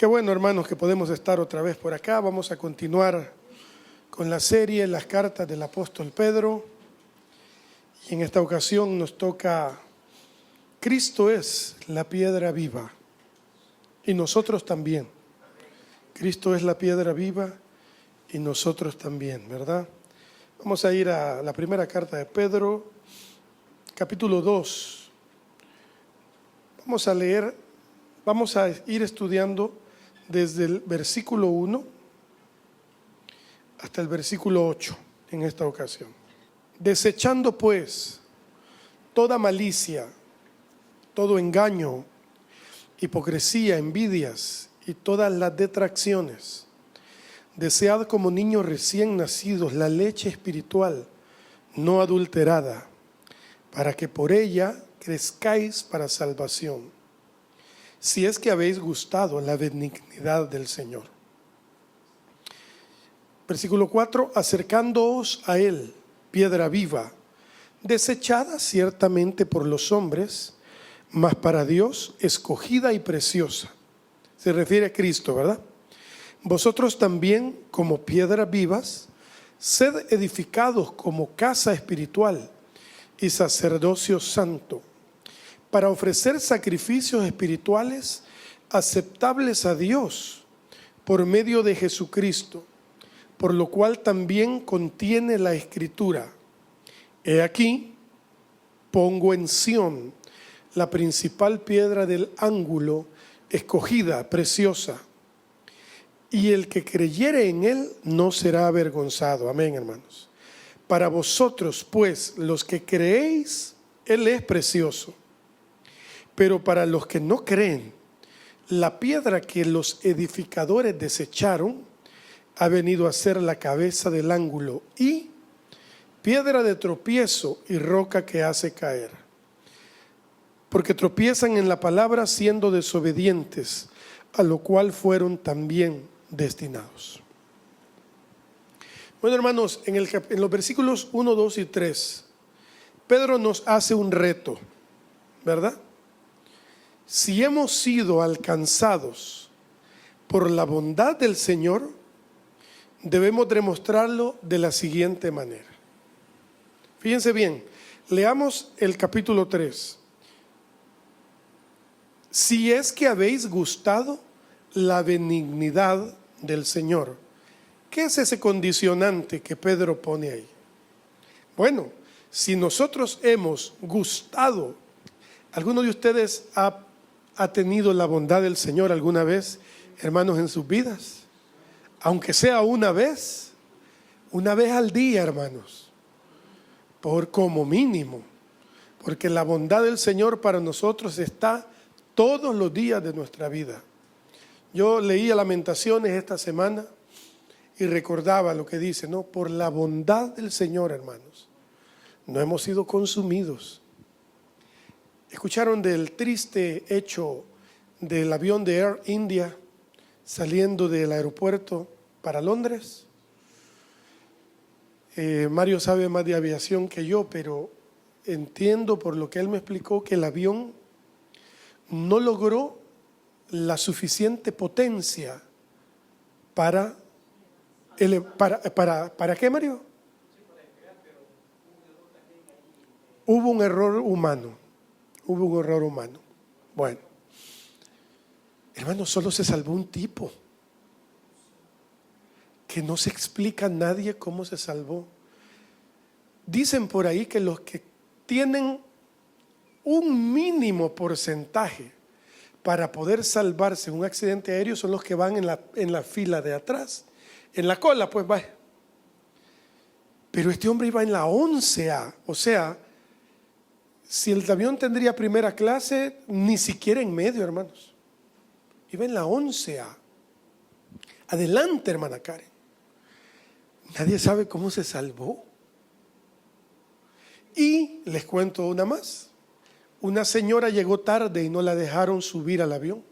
Qué bueno, hermanos, que podemos estar otra vez por acá. Vamos a continuar con la serie Las cartas del apóstol Pedro. Y en esta ocasión nos toca Cristo es la piedra viva y nosotros también. Cristo es la piedra viva y nosotros también, ¿verdad? Vamos a ir a la primera carta de Pedro, capítulo 2. Vamos a ir estudiando desde el versículo 1 hasta el versículo 8 en esta ocasión. Desechando pues toda malicia, todo engaño, hipocresía, envidias y todas las detracciones, desead como niños recién nacidos la leche espiritual no adulterada, para que por ella crezcáis para salvación, si es que habéis gustado la benignidad del Señor. Versículo 4, acercándoos a Él, piedra viva, desechada ciertamente por los hombres, mas para Dios escogida y preciosa. Se refiere a Cristo, ¿verdad? Vosotros también, como piedras vivas, sed edificados como casa espiritual y sacerdocio santo, para ofrecer sacrificios espirituales aceptables a Dios por medio de Jesucristo, por lo cual también contiene la Escritura: he aquí, pongo en Sión la principal piedra del ángulo, escogida, preciosa, y el que creyere en él no será avergonzado. Amén, hermanos. Para vosotros, pues, los que creéis, él es precioso. Pero para los que no creen, la piedra que los edificadores desecharon ha venido a ser la cabeza del ángulo y piedra de tropiezo y roca que hace caer. Porque tropiezan en la palabra siendo desobedientes, a lo cual fueron también destinados. Bueno, hermanos, en los versículos 1, 2 y 3, Pedro nos hace un reto, ¿verdad? Si hemos sido alcanzados por la bondad del Señor, debemos demostrarlo de la siguiente manera. Fíjense bien, leamos el capítulo 3. Si es que habéis gustado la benignidad del Señor. ¿Qué es ese condicionante que Pedro pone ahí? Bueno, si nosotros hemos gustado, ¿alguno de ustedes ha tenido la bondad del Señor alguna vez, hermanos, en sus vidas? Aunque sea una vez al día, hermanos, por como mínimo, porque la bondad del Señor para nosotros está todos los días de nuestra vida. Yo leía Lamentaciones esta semana y recordaba lo que dice, ¿no? Por la bondad del Señor, hermanos, no hemos sido consumidos. ¿Escucharon del triste hecho del avión de Air India saliendo del aeropuerto para Londres? Mario sabe más de aviación que yo, pero entiendo por lo que él me explicó que el avión no logró la suficiente potencia ¿para qué, Mario? Hubo un error humano. Bueno, hermano, solo se salvó un tipo que no se explica a nadie cómo se salvó. Dicen por ahí que los que tienen un mínimo porcentaje para poder salvarse en un accidente aéreo son los que van en la fila de atrás, en la cola, pues va. Pero este hombre iba en la 11A, o sea, si el avión tendría primera clase, ni siquiera en medio, hermanos. Iba en la 11A. Adelante, hermana Karen. Nadie sabe cómo se salvó. Y les cuento una más. Una señora llegó tarde y no la dejaron subir al avión.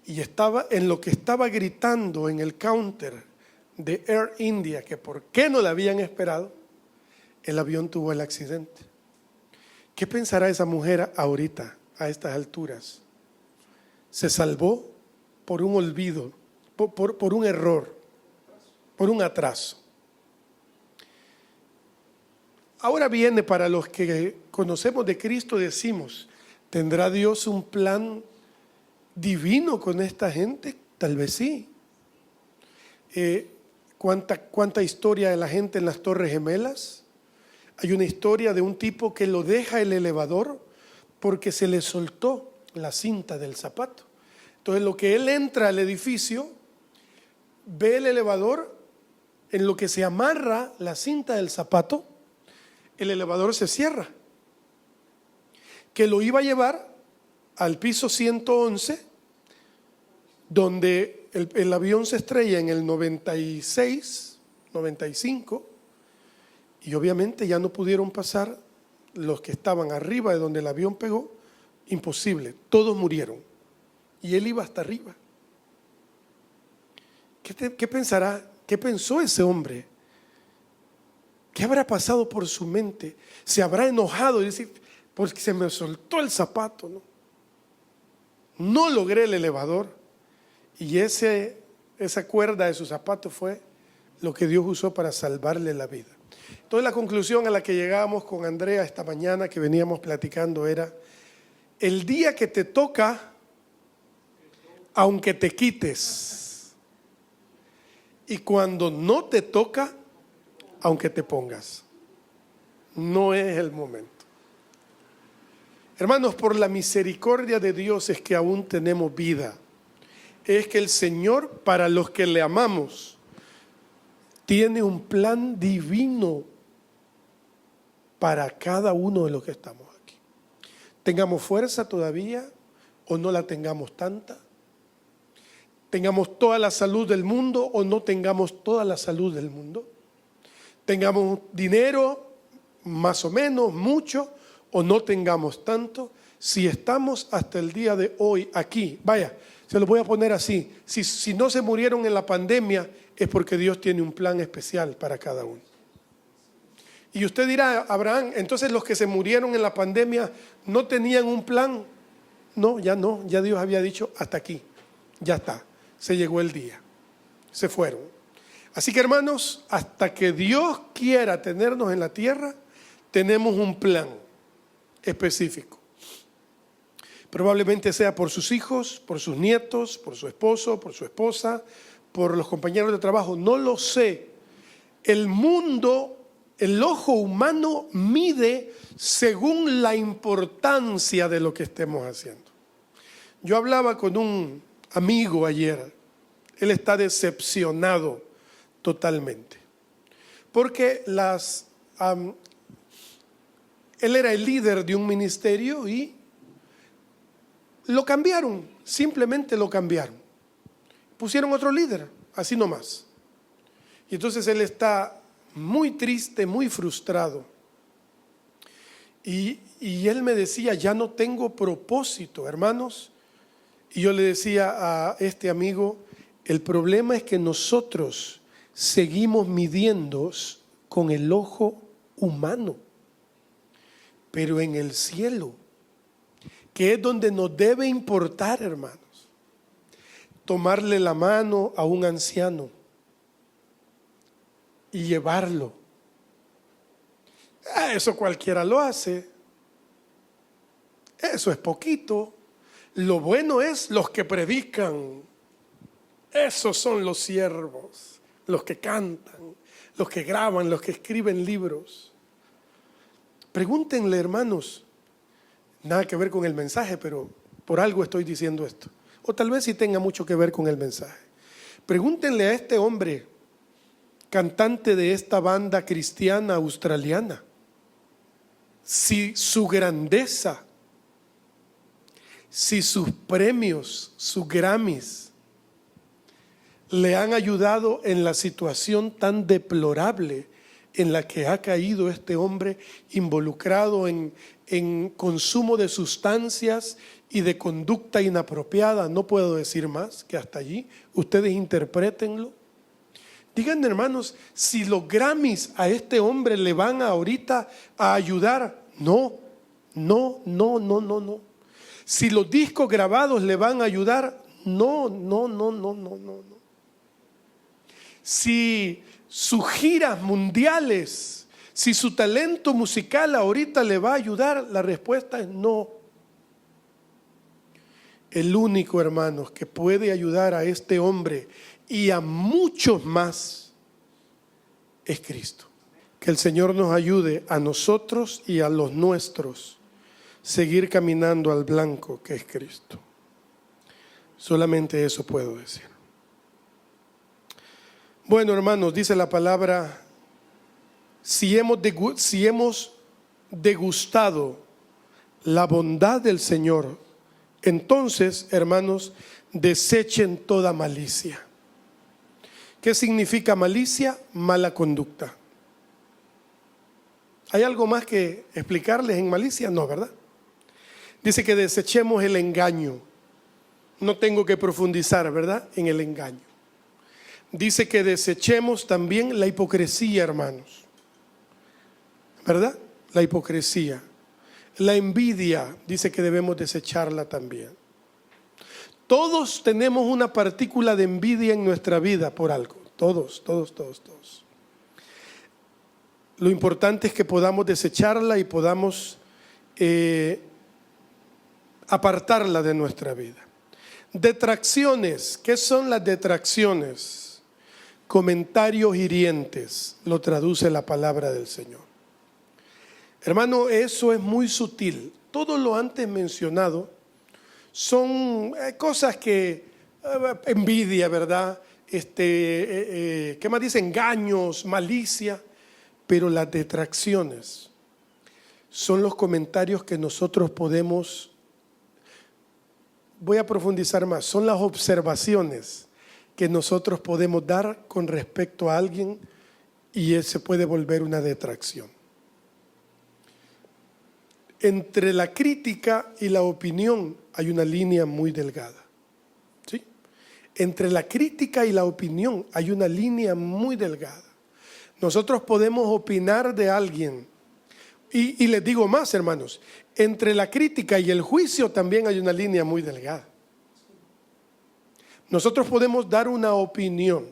Y estaba en lo que estaba gritando en el counter de Air India, que por qué no la habían esperado, el avión tuvo el accidente. ¿Qué pensará esa mujer ahorita, a estas alturas? se salvó por un olvido, por un error, por un atraso. Ahora viene, para los que conocemos de Cristo, decimos, ¿tendrá Dios un plan divino con esta gente? Tal vez sí. ¿Cuánta historia de la gente en las Torres Gemelas? Hay una historia de un tipo que lo deja el elevador porque se le soltó la cinta del zapato. Entonces, lo que él entra al edificio, ve el elevador, en lo que se amarra la cinta del zapato, el elevador se cierra, que lo iba a llevar al piso 111, donde el avión se estrella en el 96, 95, y obviamente ya no pudieron pasar los que estaban arriba de donde el avión pegó. Imposible, todos murieron, y él iba hasta arriba. ¿Qué pensará? ¿Qué pensó ese hombre? ¿Qué habrá pasado por su mente? ¿Se habrá enojado y decir, porque se me soltó el zapato, no logré el elevador? Y esa cuerda de su zapato fue lo que Dios usó para salvarle la vida. Entonces, la conclusión a la que llegábamos con Andrea esta mañana, que veníamos platicando, era: el día que te toca, aunque te quites, y cuando no te toca, aunque te pongas, no es el momento. Hermanos, por la misericordia de Dios es que aún tenemos vida. Es que el Señor, para los que le amamos, tiene un plan divino para cada uno de los que estamos aquí. Tengamos fuerza todavía o no la tengamos tanta. Tengamos toda la salud del mundo o no tengamos toda la salud del mundo. Tengamos dinero, más o menos, mucho, o no tengamos tanto. Si estamos hasta el día de hoy aquí, vaya, se lo voy a poner así: si no se murieron en la pandemia, es porque Dios tiene un plan especial para cada uno. Y usted dirá, Abraham, entonces los que se murieron en la pandemia no tenían un plan. No, ya Dios había dicho, hasta aquí, ya está, se llegó el día, se fueron. Así que, hermanos, hasta que Dios quiera tenernos en la tierra, tenemos un plan específico. Probablemente sea por sus hijos, por sus nietos, por su esposo, por su esposa, por los compañeros de trabajo, no lo sé. El mundo, el ojo humano mide según la importancia de lo que estemos haciendo. Yo hablaba con un amigo ayer. Él está decepcionado totalmente, porque él era el líder de un ministerio y lo cambiaron, simplemente lo cambiaron. Pusieron otro líder, así nomás. Y entonces él está muy triste, muy frustrado. Y él me decía, ya no tengo propósito, hermanos. Y yo le decía a este amigo, el problema es que nosotros seguimos midiendo con el ojo humano, pero en el cielo, que es donde nos debe importar, hermanos, tomarle la mano a un anciano y llevarlo. Eso cualquiera lo hace. Eso es poquito. Lo bueno es los que predican. Esos son los siervos, los que cantan, los que graban, los que escriben libros. Pregúntenle, hermanos, nada que ver con el mensaje, pero por algo estoy diciendo esto. O tal vez sí tenga mucho que ver con el mensaje. Pregúntenle a este hombre, cantante de esta banda cristiana australiana, si su grandeza, si sus premios, sus Grammys, le han ayudado en la situación tan deplorable en la que ha caído este hombre, involucrado en consumo de sustancias y de conducta inapropiada. No puedo decir más que hasta allí. Ustedes interprétenlo. Díganme, hermanos, si los Grammys a este hombre le van ahorita a ayudar. No. Si los discos grabados le van a ayudar, no. Si sus giras mundiales, si su talento musical ahorita le va a ayudar, la respuesta es no. El único, hermanos, que puede ayudar a este hombre y a muchos más es Cristo. Que el Señor nos ayude a nosotros y a los nuestros seguir caminando al blanco que es Cristo. Solamente eso puedo decir. Bueno, hermanos, dice la palabra, si hemos degustado la bondad del Señor, entonces, hermanos, desechen toda malicia. ¿Qué significa malicia? Mala conducta. ¿Hay algo más que explicarles en malicia? No, ¿verdad? Dice que desechemos el engaño. No tengo que profundizar, ¿verdad?, en el engaño. Dice que desechemos también la hipocresía, hermanos. ¿Verdad? La hipocresía. La envidia, dice que debemos desecharla también. Todos tenemos una partícula de envidia en nuestra vida por algo. Todos. Lo importante es que podamos desecharla y podamos apartarla de nuestra vida. Detracciones. ¿Qué son las detracciones? Comentarios hirientes, lo traduce la palabra del Señor. Hermano, eso es muy sutil. Todo lo antes mencionado son cosas que, envidia, ¿verdad? ¿Qué más dice? Engaños, malicia. Pero las detracciones son los comentarios que nosotros podemos, voy a profundizar más, son las observaciones que nosotros podemos dar con respecto a alguien y se puede volver una detracción. Entre la crítica y la opinión hay una línea muy delgada. ¿Sí? Entre la crítica y la opinión hay una línea muy delgada. Nosotros podemos opinar de alguien. Y les digo más, hermanos, entre la crítica y el juicio también hay una línea muy delgada. Nosotros podemos dar una opinión.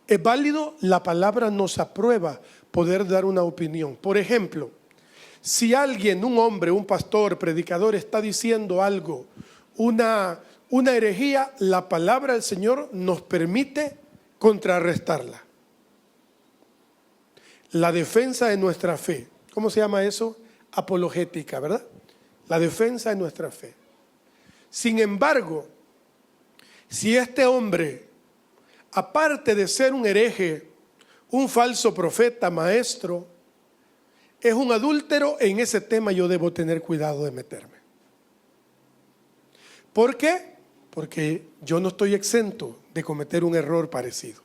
Es válido, la palabra nos aprueba poder dar una opinión. Por ejemplo, si alguien, un hombre, un pastor, predicador, está diciendo algo, una herejía, la palabra del Señor nos permite contrarrestarla. La defensa de nuestra fe. ¿Cómo se llama eso? Apologética, ¿verdad? La defensa de nuestra fe. Sin embargo, si este hombre, aparte de ser un hereje, un falso profeta, maestro, es un adúltero, en ese tema yo debo tener cuidado de meterme. ¿Por qué? Porque yo no estoy exento de cometer un error parecido.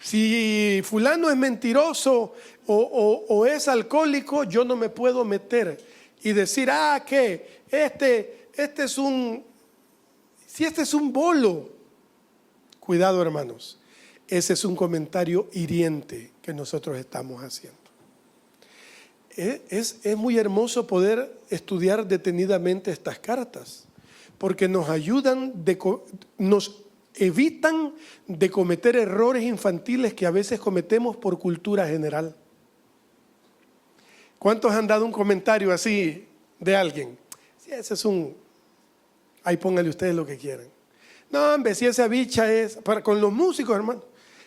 Si fulano es mentiroso o es alcohólico, yo no me puedo meter y decir, que este es un bolo. Cuidado, hermanos, ese es un comentario hiriente que nosotros estamos haciendo. Es muy hermoso poder estudiar detenidamente estas cartas, porque nos ayudan, nos evitan de cometer errores infantiles que a veces cometemos por cultura general. ¿Cuántos han dado un comentario así de alguien? Si ese es ahí pónganle ustedes lo que quieran. No, hombre, si esa bicha es, con los músicos, hermano,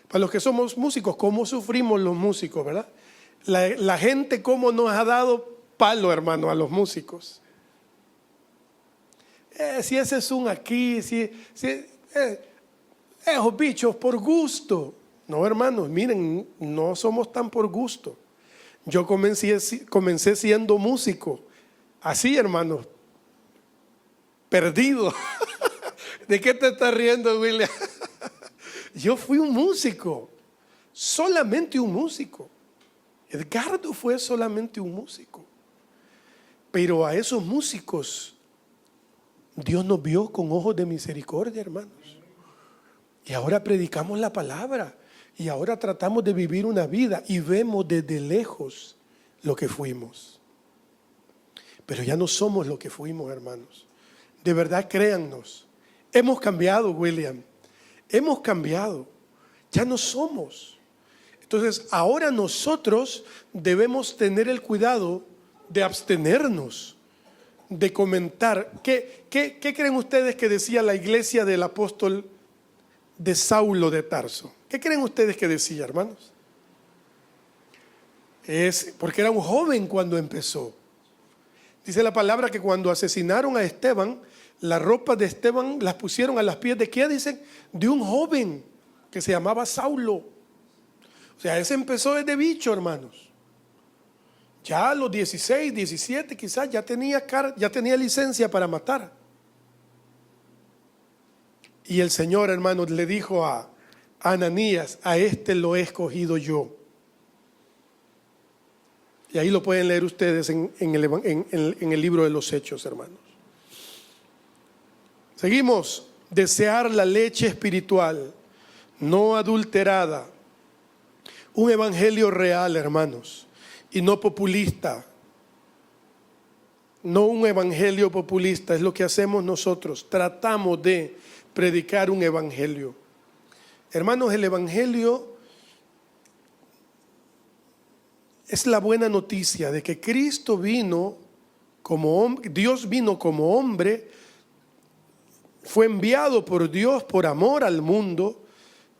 para los que somos músicos, ¿cómo sufrimos los músicos, verdad? La gente cómo nos ha dado palo, hermano, a los músicos. Si ese es aquí, esos bichos por gusto. No, hermanos, miren, no somos tan por gusto. Yo comencé siendo músico, así, hermanos, perdido. ¿De qué te estás riendo, William? Yo fui un músico, solamente un músico. Edgardo fue solamente un músico. Pero a esos músicos Dios nos vio con ojos de misericordia, hermanos. Y ahora predicamos la palabra. Y ahora tratamos de vivir una vida y vemos desde lejos lo que fuimos. Pero ya no somos lo que fuimos, hermanos. De verdad, créannos. Hemos cambiado, William. Hemos cambiado. Ya no somos. Entonces, ahora nosotros debemos tener el cuidado de abstenernos, de comentar. ¿Qué creen ustedes que decía la iglesia del apóstol de Saulo de Tarso? ¿Qué creen ustedes que decía, hermanos? Porque era un joven cuando empezó. Dice la palabra que cuando asesinaron a Esteban, las ropas de Esteban las pusieron a los pies de ¿qué dicen? De un joven que se llamaba Saulo. O sea, ese empezó desde bicho, hermanos. Ya a los 16, 17 quizás ya tenía licencia para matar. Y el Señor, hermanos, le dijo a Ananías: a este lo he escogido yo. Y ahí lo pueden leer ustedes en el libro de los Hechos, hermanos. Seguimos. Desear la leche espiritual, no adulterada. Un evangelio real, hermanos, y no populista. No un evangelio populista, es lo que hacemos nosotros. Tratamos de predicar un evangelio. Hermanos, el evangelio es la buena noticia de que Cristo vino como hombre, Dios vino como hombre, fue enviado por Dios por amor al mundo,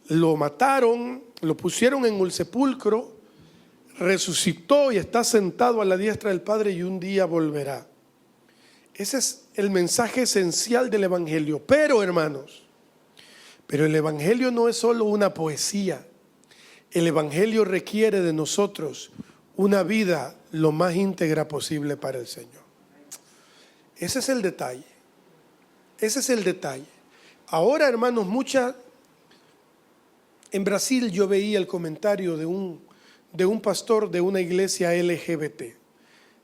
lo mataron, lo pusieron en un sepulcro, resucitó y está sentado a la diestra del Padre y un día volverá. Ese es el mensaje esencial del evangelio. Pero, hermanos, el evangelio no es solo una poesía. El evangelio requiere de nosotros una vida lo más íntegra posible para el Señor. Ese es el detalle. Ese es el detalle. Ahora, hermanos, en Brasil yo veía el comentario de un pastor de una iglesia LGBT.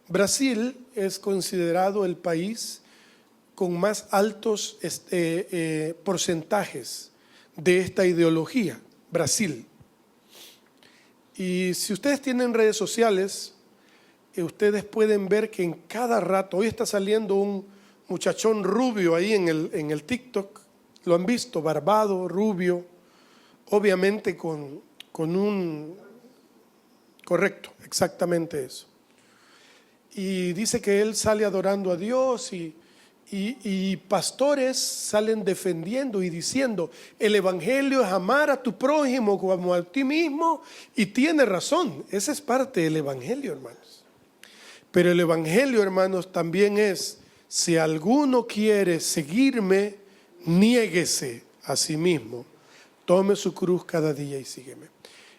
Brasil es considerado el país con más altos porcentajes de esta ideología, Brasil. Y si ustedes tienen redes sociales, ustedes pueden ver que en cada rato, hoy está saliendo un muchachón rubio ahí en el TikTok, lo han visto, barbado, rubio, obviamente con un... Correcto, exactamente eso. Y dice que él sale adorando a Dios y pastores salen defendiendo y diciendo: el evangelio es amar a tu prójimo como a ti mismo, y tiene razón, esa es parte del evangelio, hermanos. Pero el evangelio, hermanos, también es: si alguno quiere seguirme, niéguese a sí mismo, tome su cruz cada día y sígueme.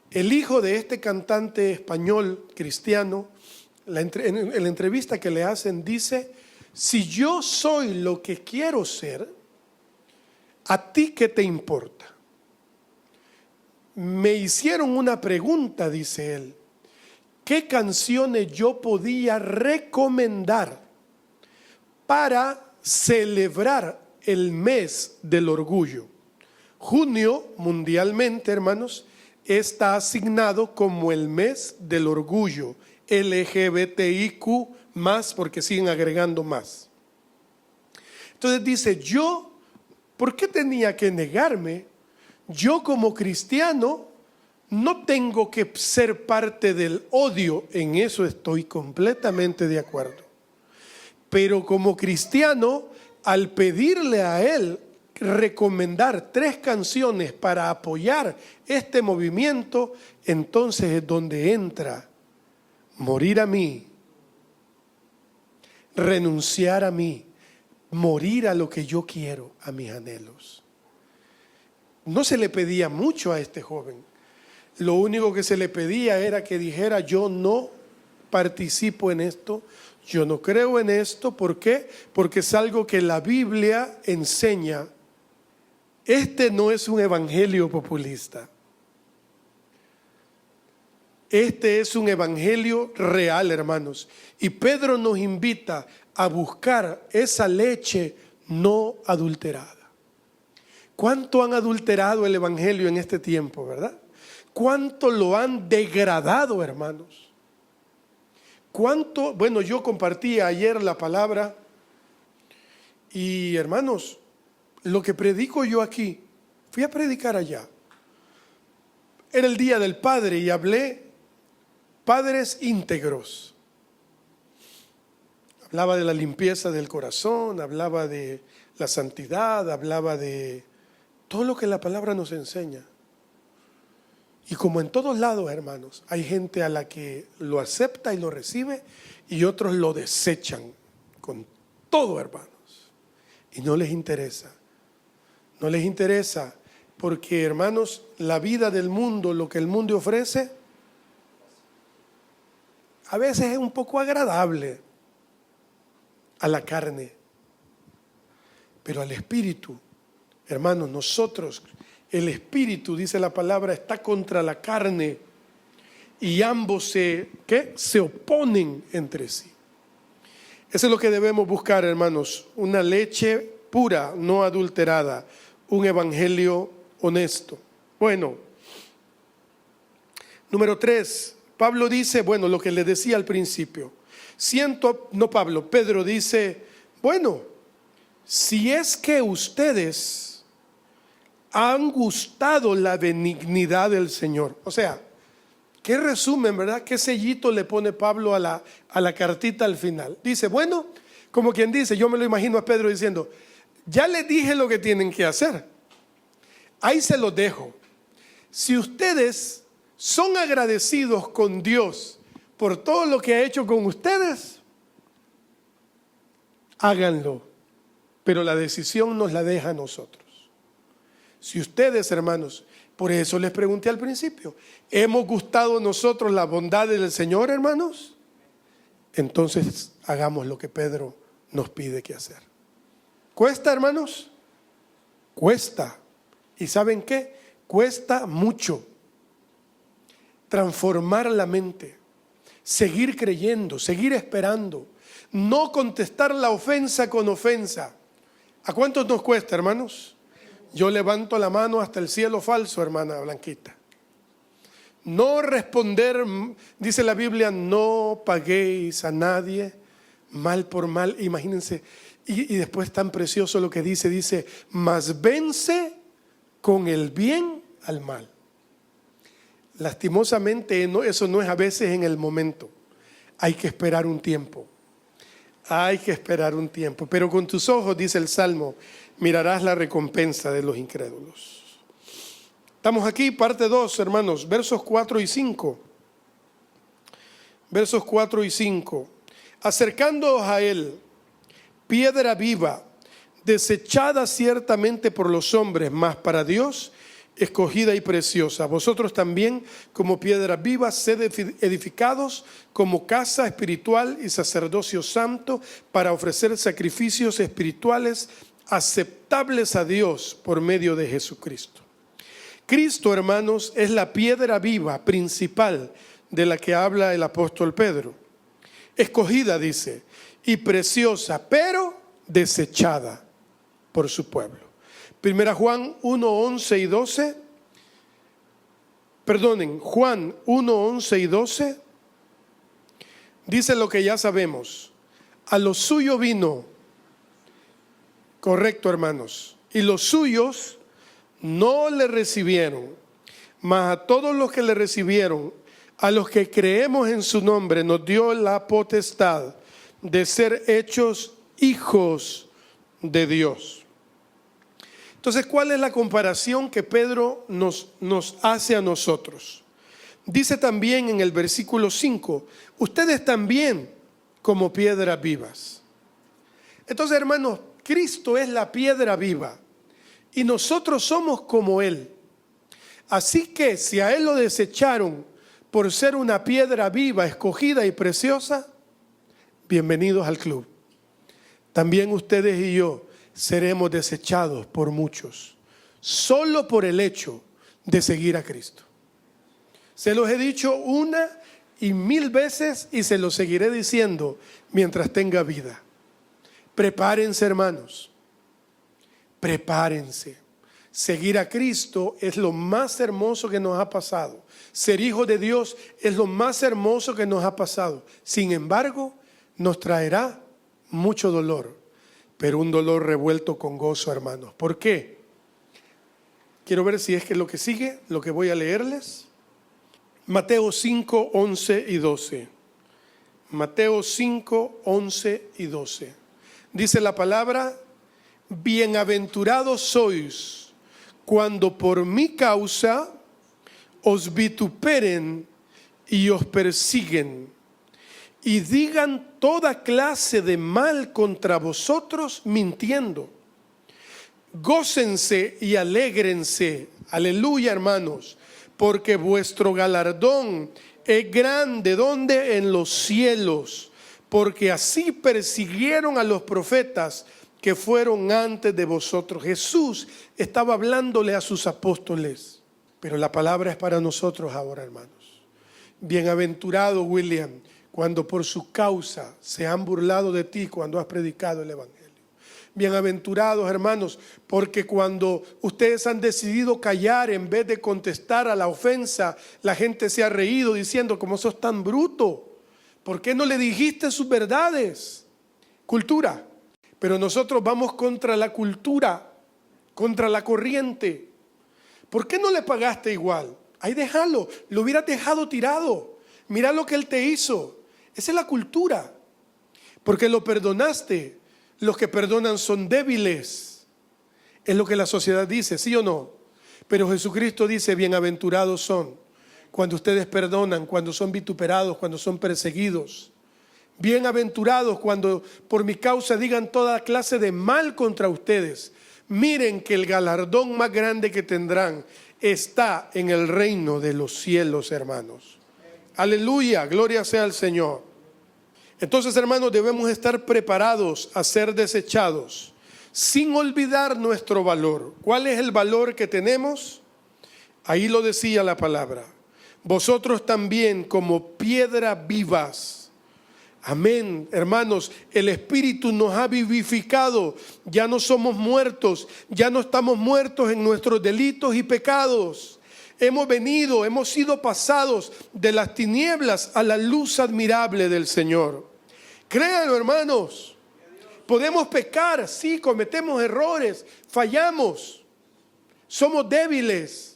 El hijo de este cantante español cristiano, en la entrevista que le hacen, dice: si yo soy lo que quiero ser, ¿a ti qué te importa? Me hicieron una pregunta, dice él: ¿qué canciones yo podía recomendar para celebrar el mes del orgullo? Junio, mundialmente, hermanos, está asignado como el mes del orgullo LGBTIQ+, porque siguen agregando más. Entonces dice: yo, ¿por qué tenía que negarme? Yo como cristiano no tengo que ser parte del odio. En eso estoy completamente de acuerdo. Pero como cristiano, al pedirle a él recomendar 3 canciones para apoyar este movimiento, entonces es donde entra morir a mí, renunciar a mí, morir a lo que yo quiero, a mis anhelos. No se le pedía mucho a este joven. Lo único que se le pedía era que dijera: yo no participo en esto, yo no creo en esto. ¿Por qué? Porque es algo que la Biblia enseña. Este no es un evangelio populista. Este es un evangelio real, hermanos. Y Pedro nos invita a buscar esa leche no adulterada. ¿Cuánto han adulterado el evangelio en este tiempo, verdad? ¿Cuánto lo han degradado, hermanos? ¿Cuánto? Bueno, yo compartí ayer la palabra y hermanos, lo que predico yo aquí, fui a predicar allá. Era el Día del Padre y hablé padres íntegros. Hablaba de la limpieza del corazón, hablaba de la santidad, hablaba de todo lo que la palabra nos enseña. Y como en todos lados, hermanos, hay gente a la que lo acepta y lo recibe y otros lo desechan con todo, hermanos. Y no les interesa. No les interesa porque, hermanos, la vida del mundo, lo que el mundo ofrece, a veces es un poco agradable a la carne. Pero al espíritu, hermanos, nosotros, el espíritu, dice la palabra, está contra la carne y ambos se oponen entre sí. Eso es lo que debemos buscar, hermanos, una leche pura, no adulterada, un evangelio honesto. Bueno, número 3, Pablo dice, bueno, lo que le decía al principio, Pedro dice, bueno, si es que ustedes han gustado la benignidad del Señor. O sea, qué resumen, ¿verdad? Qué sellito le pone Pablo a la cartita al final. Dice, bueno, como quien dice, yo me lo imagino a Pedro diciendo, ya les dije lo que tienen que hacer. Ahí se los dejo. Si ustedes son agradecidos con Dios por todo lo que ha hecho con ustedes, háganlo. Pero la decisión nos la deja a nosotros. Si ustedes, hermanos, por eso les pregunté al principio, ¿hemos gustado nosotros la bondad del Señor, hermanos? Entonces hagamos lo que Pedro nos pide que hacer. ¿Cuesta, hermanos? Cuesta. ¿Y saben qué? Cuesta mucho. Transformar la mente, seguir creyendo, seguir esperando, no contestar la ofensa con ofensa. ¿A cuántos nos cuesta, hermanos? Yo levanto la mano hasta el cielo falso, hermana Blanquita. No responder, dice la Biblia, no paguéis a nadie mal por mal. Imagínense, y después tan precioso lo que dice, mas vence con el bien al mal. Lastimosamente eso no es a veces en el momento. Hay que esperar un tiempo. Hay que esperar un tiempo. Pero con tus ojos, dice el Salmo, mirarás la recompensa de los incrédulos. Estamos aquí, parte 2, hermanos, versos 4 y 5. Versos 4 y 5. Acercándoos a él, piedra viva, desechada ciertamente por los hombres, mas para Dios escogida y preciosa. Vosotros también, como piedra viva, sed edificados como casa espiritual y sacerdocio santo, para ofrecer sacrificios espirituales aceptables a Dios por medio de Jesucristo. Cristo, hermanos, es la piedra viva principal de la que habla el apóstol Pedro. Escogida, dice, y preciosa, pero desechada por su pueblo. Primera Juan 1, 11 y 12. Juan 1, 11 y 12. Dice lo que ya sabemos. A los suyos vino. Correcto, hermanos. Y los suyos no le recibieron. Mas a todos los que le recibieron, a los que creemos en su nombre, nos dio la potestad de ser hechos hijos de Dios. Entonces, ¿cuál es la comparación que Pedro nos hace a nosotros? Dice también en el versículo 5, ustedes también como piedras vivas. Entonces, hermanos, Cristo es la piedra viva y nosotros somos como Él. Así que si a Él lo desecharon por ser una piedra viva, escogida y preciosa, bienvenidos al club. También ustedes y yo seremos desechados por muchos, solo por el hecho de seguir a Cristo. Se los he dicho 1 y 1000 veces y se los seguiré diciendo mientras tenga vida. Prepárense, hermanos, prepárense. Seguir a Cristo es lo más hermoso que nos ha pasado. Ser hijo de Dios es lo más hermoso que nos ha pasado. Sin embargo, nos traerá mucho dolor, pero un dolor revuelto con gozo, hermanos. ¿Por qué? Quiero ver si es que lo que sigue, lo que voy a leerles. Mateo 5, 11 y 12. Mateo 5, 11 y 12. Dice la palabra: bienaventurados sois cuando por mi causa os vituperen y os persiguen y digan toda clase de mal contra vosotros mintiendo. Gócense y alégrense, aleluya, hermanos, porque vuestro galardón es grande. ¿Dónde? En los cielos, porque así persiguieron a los profetas que fueron antes de vosotros. Jesús estaba hablándole a sus apóstoles, pero la palabra es para nosotros ahora, hermanos. Bienaventurado, William, cuando por su causa se han burlado de ti cuando has predicado el evangelio. Bienaventurados, hermanos, porque cuando ustedes han decidido callar en vez de contestar a la ofensa, la gente se ha reído diciendo: ¿cómo sos tan bruto? ¿Por qué no le dijiste sus verdades? Cultura. Pero nosotros vamos contra la cultura, contra la corriente. ¿Por qué no le pagaste igual? Ahí déjalo, lo hubieras dejado tirado. Mira lo que él te hizo. Esa es la cultura. Porque lo perdonaste. Los que perdonan son débiles. Es lo que la sociedad dice, ¿sí o no? Pero Jesucristo dice: bienaventurados son cuando ustedes perdonan, cuando son vituperados, cuando son perseguidos. Bienaventurados cuando por mi causa digan toda clase de mal contra ustedes. Miren que el galardón más grande que tendrán está en el reino de los cielos, hermanos. Aleluya, gloria sea al Señor. Entonces, hermanos, debemos estar preparados a ser desechados, sin olvidar nuestro valor. ¿Cuál es el valor que tenemos? Ahí lo decía la palabra: vosotros también, como piedras vivas. Amén, hermanos, el Espíritu nos ha vivificado. Ya no somos muertos, ya no estamos muertos en nuestros delitos y pecados. Hemos sido pasados de las tinieblas a la luz admirable del Señor. Créanlo, hermanos. Podemos pecar, sí, cometemos errores, fallamos. Somos débiles.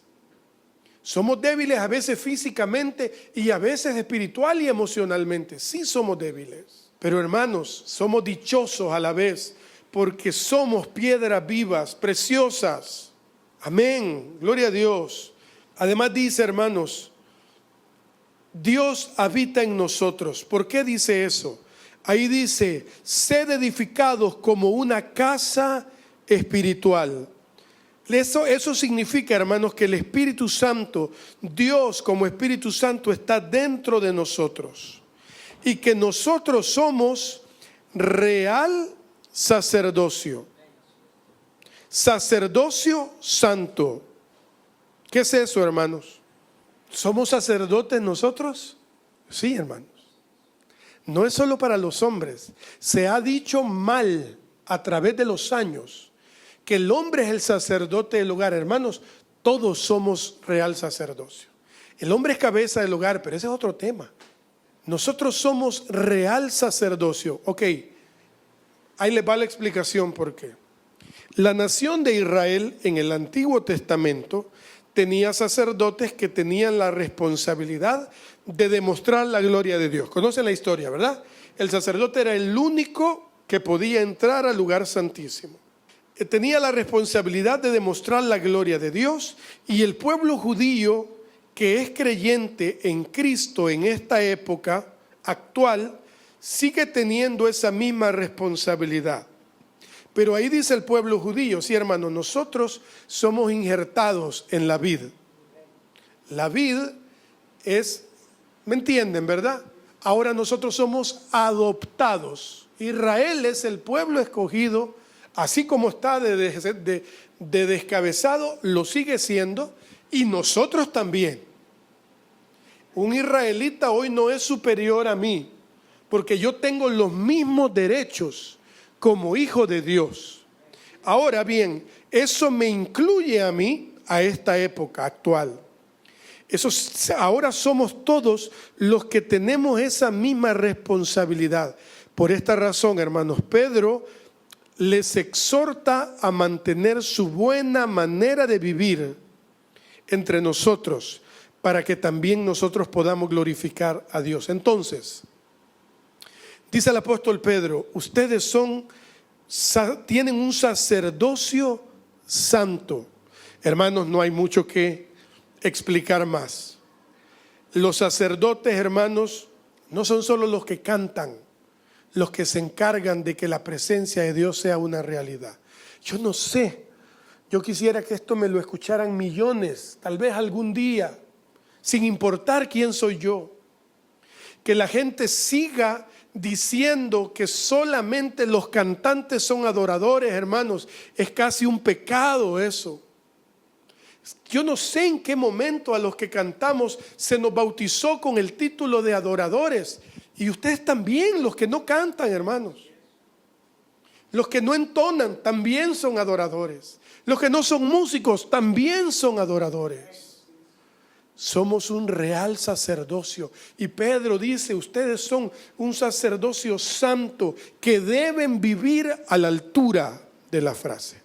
Somos débiles a veces físicamente y a veces espiritual y emocionalmente. Sí somos débiles. Pero, hermanos, somos dichosos a la vez porque somos piedras vivas, preciosas. Amén. Gloria a Dios. Además dice, hermanos, Dios habita en nosotros. ¿Por qué dice eso? Ahí dice: sed edificados como una casa espiritual. Eso significa, hermanos, que el Espíritu Santo, Dios como Espíritu Santo, está dentro de nosotros. Y que nosotros somos real sacerdocio. Sacerdocio santo. ¿Qué es eso, hermanos? ¿Somos sacerdotes nosotros? Sí, hermanos. No es solo para los hombres. Se ha dicho mal a través de los años que el hombre es el sacerdote del hogar. Hermanos, todos somos real sacerdocio. El hombre es cabeza del hogar, pero ese es otro tema. Nosotros somos real sacerdocio. Ok, ahí les va la explicación por qué. La nación de Israel en el Antiguo Testamento tenía sacerdotes que tenían la responsabilidad de demostrar la gloria de Dios. Conocen la historia, ¿verdad? El sacerdote era el único que podía entrar al lugar santísimo. Tenía la responsabilidad de demostrar la gloria de Dios, y el pueblo judío que es creyente en Cristo en esta época actual sigue teniendo esa misma responsabilidad. Pero ahí dice el pueblo judío: sí, hermano, nosotros somos injertados en la vid. La vid es, ¿me entienden, verdad? Ahora nosotros somos adoptados. Israel es el pueblo escogido. Así como está de descabezado, lo sigue siendo, y nosotros también. Un israelita hoy no es superior a mí, porque yo tengo los mismos derechos como hijo de Dios. Ahora bien, Eso me incluye a mí, a esta época actual. Ahora somos todos los que tenemos esa misma responsabilidad. Por esta razón, hermanos, Pedro les exhorta a mantener su buena manera de vivir entre nosotros, para que también nosotros podamos glorificar a Dios. Entonces, dice el apóstol Pedro, ustedes tienen un sacerdocio santo. Hermanos, no hay mucho que explicar más. Los sacerdotes, hermanos, no son solo los que cantan, los que se encargan de que la presencia de Dios sea una realidad. Yo no sé, yo quisiera que esto me lo escucharan millones, tal vez algún día, sin importar quién soy yo. Que la gente siga diciendo que solamente los cantantes son adoradores, hermanos, es casi un pecado eso. Yo no sé en qué momento a los que cantamos se nos bautizó con el título de adoradores. Y ustedes también, los que no cantan, hermanos. Los que no entonan también son adoradores. Los que no son músicos también son adoradores. Somos un real sacerdocio. Y Pedro dice, ustedes son un sacerdocio santo que deben vivir a la altura de la frase.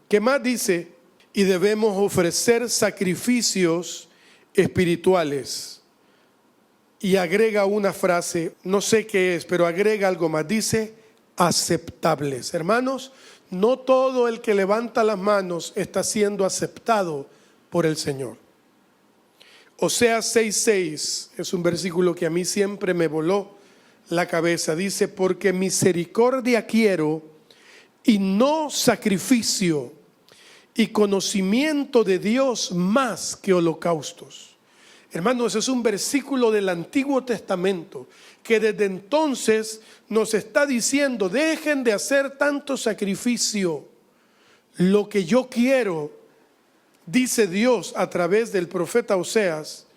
¿Qué más dice? Y debemos ofrecer sacrificios espirituales. Y agrega una frase, no sé qué es, pero agrega algo más. Dice, aceptables. Hermanos, no todo el que levanta las manos está siendo aceptado por el Señor. Oseas 6:6 es un versículo que a mí siempre me voló la cabeza. Dice, porque misericordia quiero y no sacrificio, y conocimiento de Dios más que holocaustos. Hermanos, es un versículo del Antiguo Testamento que desde entonces nos está diciendo, dejen de hacer tanto sacrificio. Lo que yo quiero, dice Dios a través del profeta Oseas,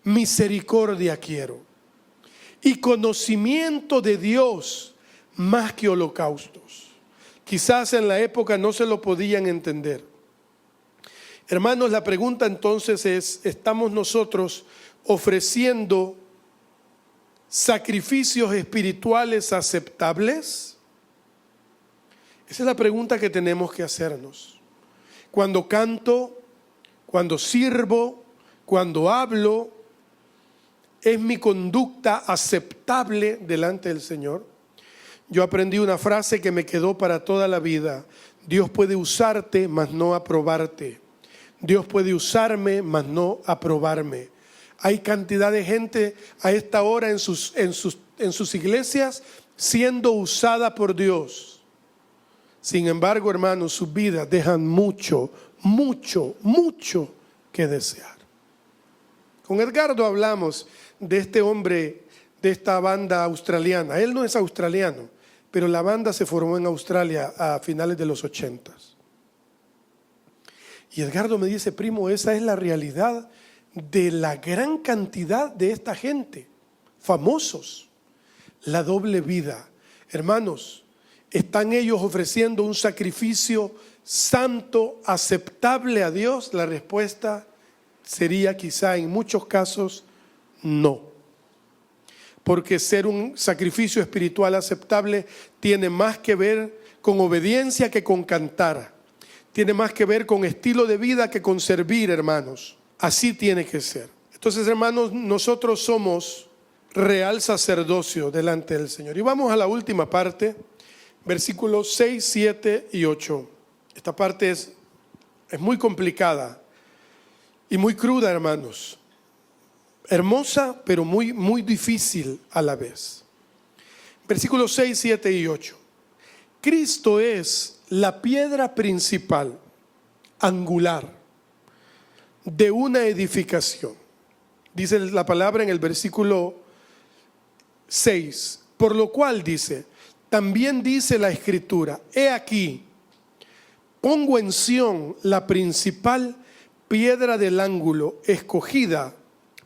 misericordia quiero y conocimiento de Dios más que holocaustos. Quizás en la época no se lo podían entender. Hermanos, la pregunta entonces es, ¿estamos nosotros ofreciendo sacrificios espirituales aceptables? Esa es la pregunta que tenemos que hacernos. Cuando canto, cuando sirvo, cuando hablo, ¿es mi conducta aceptable delante del Señor? Yo aprendí una frase que me quedó para toda la vida. Dios puede usarte, mas no aprobarte. Dios puede usarme, mas no aprobarme. Hay cantidad de gente a esta hora en sus iglesias siendo usada por Dios. Sin embargo, hermanos, sus vidas dejan mucho que desear. Con Edgardo hablamos de este hombre, de esta banda australiana. Él no es australiano, pero la banda se formó en Australia a finales de los 80s. Y Edgardo me dice, primo, esa es la realidad de la gran cantidad de esta gente, famosos, la doble vida. Hermanos, ¿están ellos ofreciendo un sacrificio santo, aceptable a Dios? La respuesta sería quizá en muchos casos no. Porque ser un sacrificio espiritual aceptable tiene más que ver con obediencia que con cantar. Tiene más que ver con estilo de vida que con servir, hermanos. Así tiene que ser. Entonces, hermanos, nosotros somos real sacerdocio delante del Señor. Y vamos a la última parte, versículos 6, 7 y 8. Esta parte es muy complicada y muy cruda, hermanos. Hermosa, pero muy difícil a la vez. Versículos 6, 7 y 8. Cristo es la piedra principal, angular, de una edificación. Dice la palabra en el versículo 6, por lo cual dice, también dice la Escritura, he aquí, pongo en Sión la principal piedra del ángulo, escogida,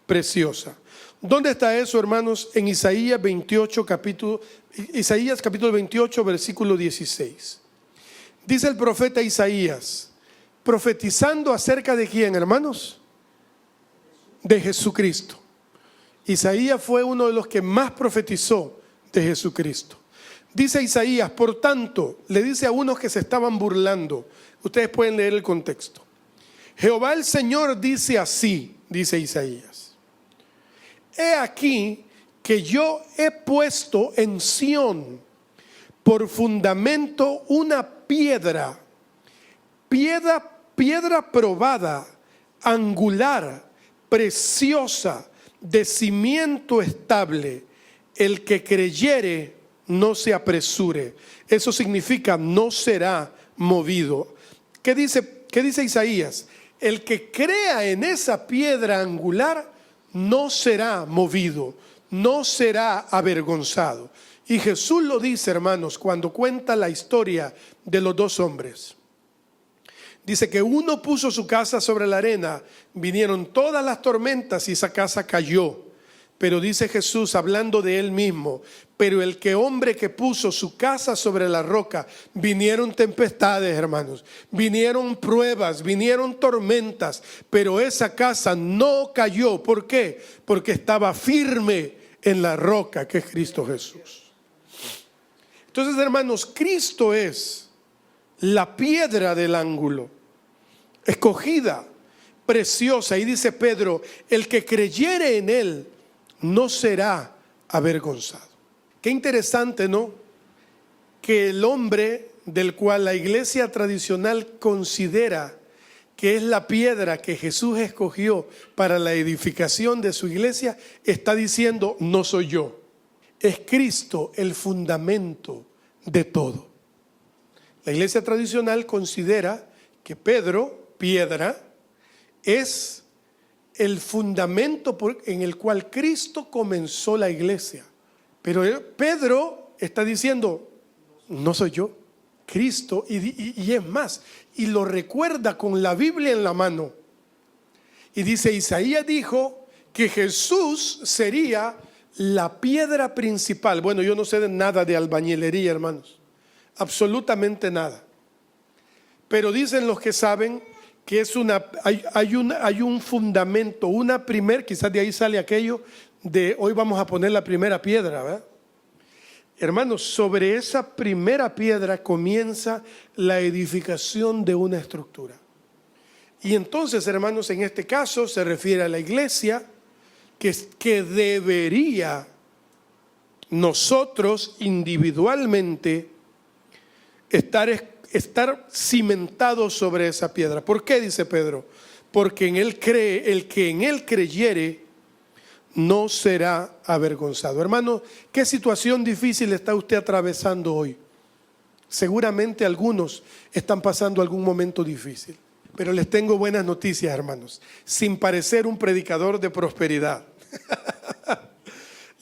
preciosa. ¿Dónde está eso, hermanos? En Isaías capítulo 28, versículo 16. Dice el profeta Isaías, profetizando acerca de quién, hermanos, de Jesucristo. Isaías fue uno de los que más profetizó de Jesucristo. Dice Isaías, por tanto, le dice a unos que se estaban burlando. Ustedes pueden leer el contexto. Jehová el Señor dice así, dice Isaías: he aquí que yo he puesto en Sión por fundamento una piedra probada, angular, preciosa, de cimiento estable. El que creyere no se apresure. Eso significa no será movido. ¿Qué dice Isaías? El que crea en esa piedra angular no será movido, no será avergonzado. Y Jesús lo dice, hermanos, cuando cuenta la historia de los dos hombres. Dice que uno puso su casa sobre la arena, vinieron todas las tormentas y esa casa cayó. Pero dice Jesús, hablando de él mismo, pero hombre que puso su casa sobre la roca, vinieron tempestades, hermanos, vinieron pruebas, vinieron tormentas, pero esa casa no cayó. ¿Por qué? Porque estaba firme en la roca que es Cristo Jesús. Entonces, hermanos, Cristo es la piedra del ángulo, escogida, preciosa. Y dice Pedro, el que creyere en él no será avergonzado. Qué interesante, ¿no? Que el hombre del cual la iglesia tradicional considera que es la piedra que Jesús escogió para la edificación de su iglesia, está diciendo, no soy yo, es Cristo el fundamento de todo. La iglesia tradicional considera que Pedro, piedra, es el fundamento en el cual Cristo comenzó la iglesia. Pero Pedro está diciendo, no soy yo, Cristo, y es más, y lo recuerda con la Biblia en la mano. Y dice, Isaías dijo que Jesús sería la piedra principal. Bueno, yo no sé de nada de albañilería, hermanos, absolutamente nada. Pero dicen los que saben que es hay un fundamento, quizás de ahí sale aquello de hoy vamos a poner la primera piedra, ¿verdad? Hermanos, sobre esa primera piedra comienza la edificación de una estructura. Y entonces, hermanos, en este caso se refiere a la iglesia que debería nosotros individualmente estar cimentados sobre esa piedra. ¿Por qué? Dice Pedro, porque en él cree, el que en él creyere no será avergonzado. Hermano, ¿qué situación difícil está usted atravesando hoy? Seguramente algunos están pasando algún momento difícil, pero les tengo buenas noticias, hermanos, sin parecer un predicador de prosperidad.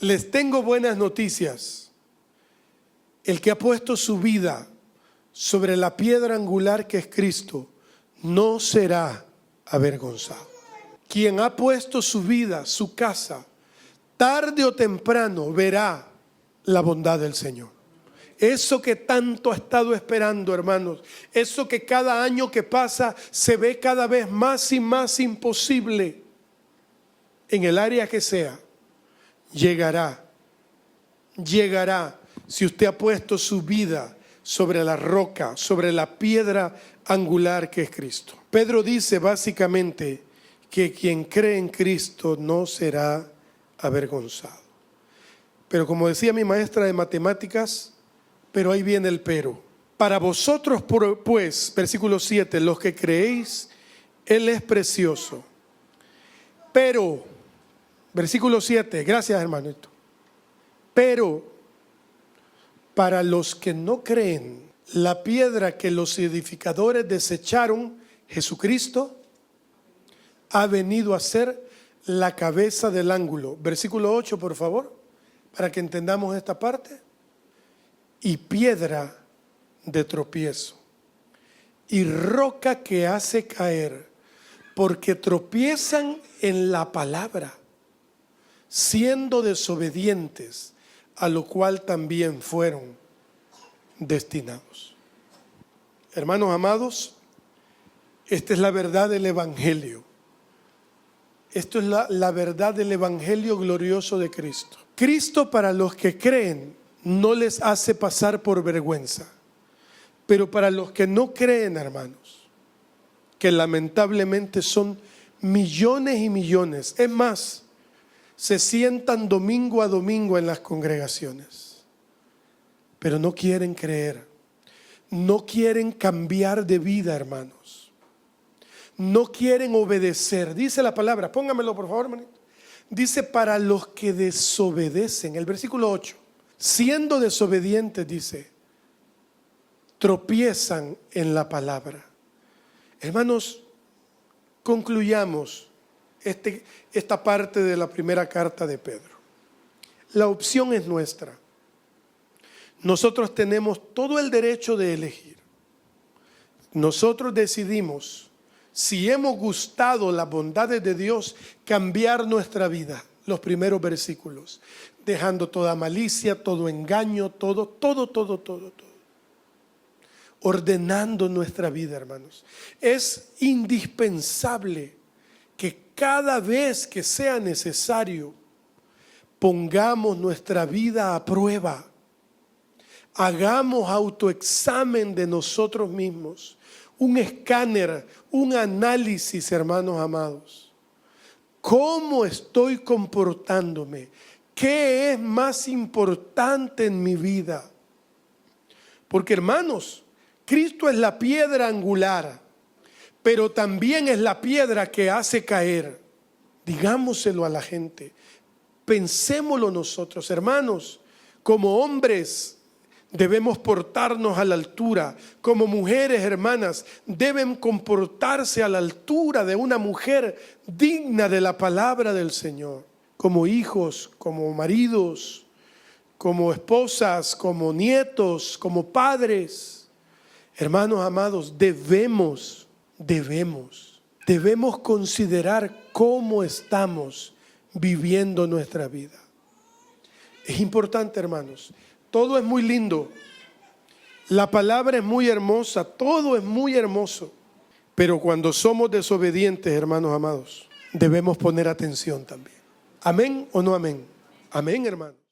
Les tengo buenas noticias. El que ha puesto su vida sobre la piedra angular que es Cristo no será avergonzado. Quien ha puesto su vida, su casa, tarde o temprano verá la bondad del Señor. Eso que tanto ha estado esperando, hermanos, eso que cada año que pasa se ve cada vez más y más imposible, en el área que sea, llegará si usted ha puesto su vida sobre la roca, sobre la piedra angular que es Cristo. Pedro dice básicamente que quien cree en Cristo no será avergonzado. Pero como decía mi maestra de matemáticas, pero ahí viene el pero. Para vosotros pues, versículo 7, los que creéis, Él es precioso. Pero, versículo 7, gracias hermanito. Pero para los que no creen, la piedra que los edificadores desecharon, Jesucristo, ha venido a ser la cabeza del ángulo. Versículo 8, por favor, para que entendamos esta parte. Y piedra de tropiezo, y roca que hace caer, porque tropiezan en la palabra, siendo desobedientes, a lo cual también fueron destinados. Hermanos amados, Esta es la verdad del Evangelio. Esto es la verdad del Evangelio glorioso de Cristo. Cristo, para los que creen, no les hace pasar por vergüenza. Pero para los que no creen, hermanos, que lamentablemente son millones y millones, es más, se sientan domingo a domingo en las congregaciones, pero no quieren creer, no quieren cambiar de vida, hermanos, no quieren obedecer. Dice la palabra, póngamelo por favor, hermanito. Dice, para los que desobedecen, el versículo 8, siendo desobedientes, dice, tropiezan en la palabra. Hermanos, concluyamos esta parte de la primera carta de Pedro. La opción es nuestra. Nosotros tenemos todo el derecho de elegir. Nosotros decidimos, si hemos gustado las bondades de Dios, cambiar nuestra vida. Los primeros versículos, dejando toda malicia, todo engaño, todo. Ordenando nuestra vida, hermanos. Es indispensable que cada vez que sea necesario pongamos nuestra vida a prueba. Hagamos autoexamen de nosotros mismos, un escáner, un análisis, hermanos amados. ¿Cómo estoy comportándome? ¿Qué es más importante en mi vida? Porque, hermanos, Cristo es la piedra angular, pero también es la piedra que hace caer. Digámoselo a la gente, pensémoslo nosotros, hermanos. Como hombres debemos portarnos a la altura, como mujeres, hermanas, deben comportarse a la altura de una mujer digna de la palabra del Señor. Como hijos, como maridos, como esposas, como nietos, como padres. Hermanos amados, debemos considerar cómo estamos viviendo nuestra vida. Es importante, hermanos. Todo es muy lindo. La palabra es muy hermosa. Todo es muy hermoso. Pero cuando somos desobedientes, hermanos amados, debemos poner atención también. ¿Amén o no amén? Amén, hermano.